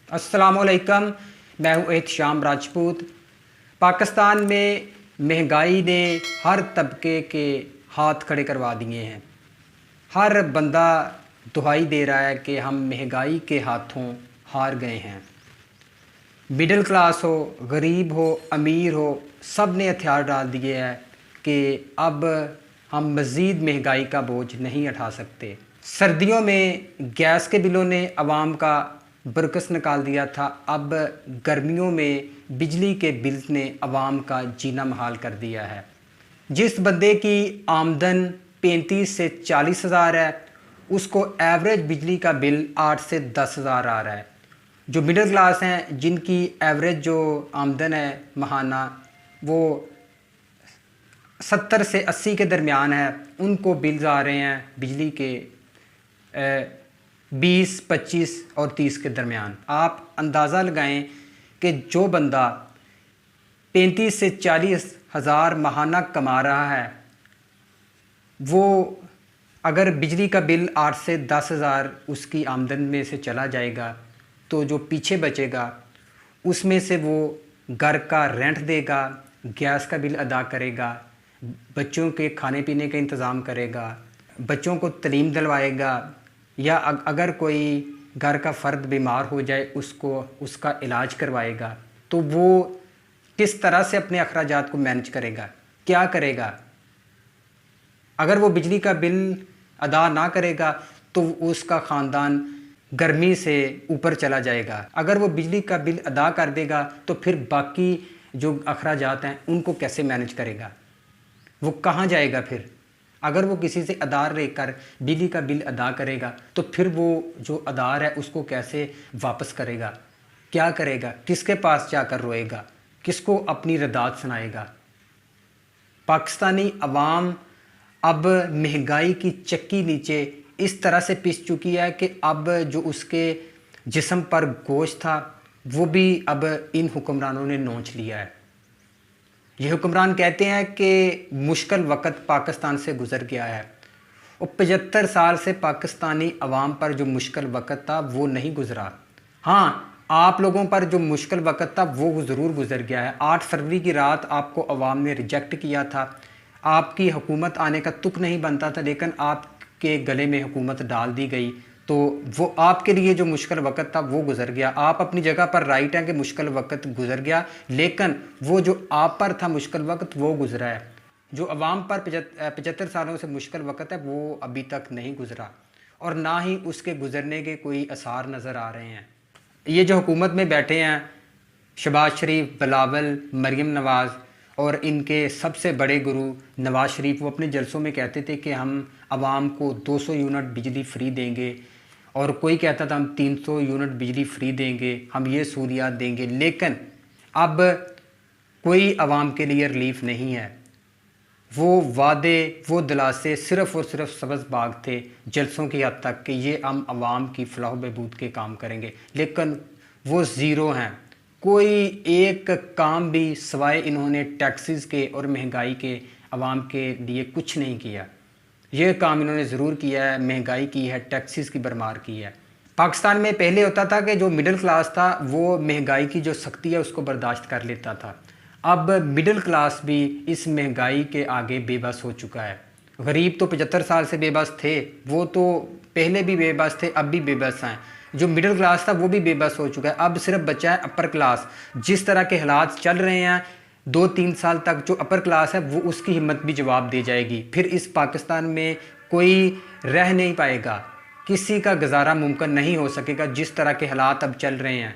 अस्सलाम वालेकुम। मैं हूँ एहतशाम राजपूत। पाकिस्तान में महंगाई ने हर तबके के हाथ खड़े करवा दिए हैं। हर बंदा दुहाई दे रहा है कि हम महंगाई के हाथों हार गए हैं। मिडिल क्लास हो, गरीब हो, अमीर हो, सब ने हथियार डाल दिए हैं कि अब हम मज़ीद महंगाई का बोझ नहीं उठा सकते। सर्दियों में गैस के बिलों ने आवाम का बरकस निकाल दिया था। अब गर्मियों में बिजली के बिल ने आवाम का जीना महाल कर दिया है। जिस बंदे की आमदन 35 से 40 हज़ार है, उसको एवरेज बिजली का बिल 8 से 10 हज़ार आ रहा है। जो मिडिल क्लास हैं, जिनकी एवरेज जो आमदन है महाना वो 70 से 80 के दरमियान है, उनको बिल्स आ रहे हैं बिजली के 20, 25 और 30 के दरमियान। आप अंदाज़ा लगाएं कि जो बंदा 35 से 40 हज़ार महाना कमा रहा है, वो अगर बिजली का बिल 8 से 10 हज़ार उसकी आमदन में से चला जाएगा तो जो पीछे बचेगा उसमें से वो घर का रेंट देगा, गैस का बिल अदा करेगा, बच्चों के खाने पीने का इंतज़ाम करेगा, बच्चों को तालीम दिलवाएगा, या अगर कोई घर का फ़र्द बीमार हो जाए उसको उसका इलाज करवाएगा। तो वो किस तरह से अपने अखराजात को मैनेज करेगा, क्या करेगा? अगर वो बिजली का बिल अदा ना करेगा तो उसका ख़ानदान गर्मी से ऊपर चला जाएगा। अगर वो बिजली का बिल अदा कर देगा तो फिर बाकी जो अखराजात हैं उनको कैसे मैनेज करेगा? वो कहाँ जाएगा फिर? अगर वो किसी से आधार लेकर बिजली का बिल अदा करेगा तो फिर वो जो आधार है उसको कैसे वापस करेगा? क्या करेगा? किसके पास जाकर रोएगा? किसको अपनी रदात सुनाएगा? पाकिस्तानी अवाम अब महंगाई की चक्की नीचे इस तरह से पिस चुकी है कि अब जो उसके जिस्म पर गोश्त था वो भी अब इन हुक्मरानों ने नोच लिया है। ये हुक्मरान कहते हैं कि मुश्किल वक़्त पाकिस्तान से गुज़र गया है, और 75 साल से पाकिस्तानी अवाम पर जो मुश्किल वक़्त था वो नहीं गुज़रा। हाँ, आप लोगों पर जो मुश्किल वक़्त था वो ज़रूर गुज़र गया है। 8 फरवरी की रात आपको अवाम ने रिजेक्ट किया था, आपकी हुकूमत आने का तुक नहीं बनता था, लेकिन आपके गले में हुकूमत डाल दी गई। तो वो आपके लिए जो मुश्किल वक़्त था वो गुज़र गया। आप अपनी जगह पर राइट हैं कि मुश्किल वक़्त गुज़र गया, लेकिन वो जो आप पर था मुश्किल वक़्त वो गुज़रा है। जो अवाम पर 75 सालों से मुश्किल वक़्त है वो अभी तक नहीं गुज़रा, और ना ही उसके गुज़रने के कोई आसार नज़र आ रहे हैं। ये जो हुकूमत में बैठे हैं शहबाज शरीफ, बिलावल, मरीम नवाज़ और इनके सबसे बड़े गुरु नवाज़ शरीफ, वो अपने जलसों में कहते थे कि हम आवाम को 200 यूनिट बिजली फ्री देंगे, और कोई कहता था हम 300 यूनिट बिजली फ्री देंगे, हम ये सहूलियात देंगे। लेकिन अब कोई आवाम के लिए रिलीफ नहीं है। वो वादे, वो दिलासे सिर्फ़ और सिर्फ सब्ज़ बाग थे जलसों की हद तक कि ये हम आवाम की फलाह बहबूद के काम करेंगे, लेकिन वो ज़ीरो हैं। कोई एक काम भी सिवाय इन्होंने टैक्सेस के और महंगाई के आवाम के लिए कुछ नहीं किया। ये काम इन्होंने ज़रूर किया है, महंगाई की है, टैक्सेस की भरमार की है। पाकिस्तान में पहले होता था कि जो मिडिल क्लास था वो महंगाई की जो सख्ती है उसको बर्दाश्त कर लेता था। अब मिडिल क्लास भी इस महंगाई के आगे बेबस हो चुका है। गरीब तो 75 साल से बेबस थे, वो तो पहले भी बेबस थे, अब भी बेबस हैं। जो मिडिल क्लास था वो भी बेबस हो चुका है। अब सिर्फ बचा है अपर क्लास। जिस तरह के हालात चल रहे हैं 2-3 साल तक जो अपर क्लास है वो उसकी हिम्मत भी जवाब दे जाएगी। फिर इस पाकिस्तान में कोई रह नहीं पाएगा, किसी का गुजारा मुमकिन नहीं हो सकेगा जिस तरह के हालात अब चल रहे हैं।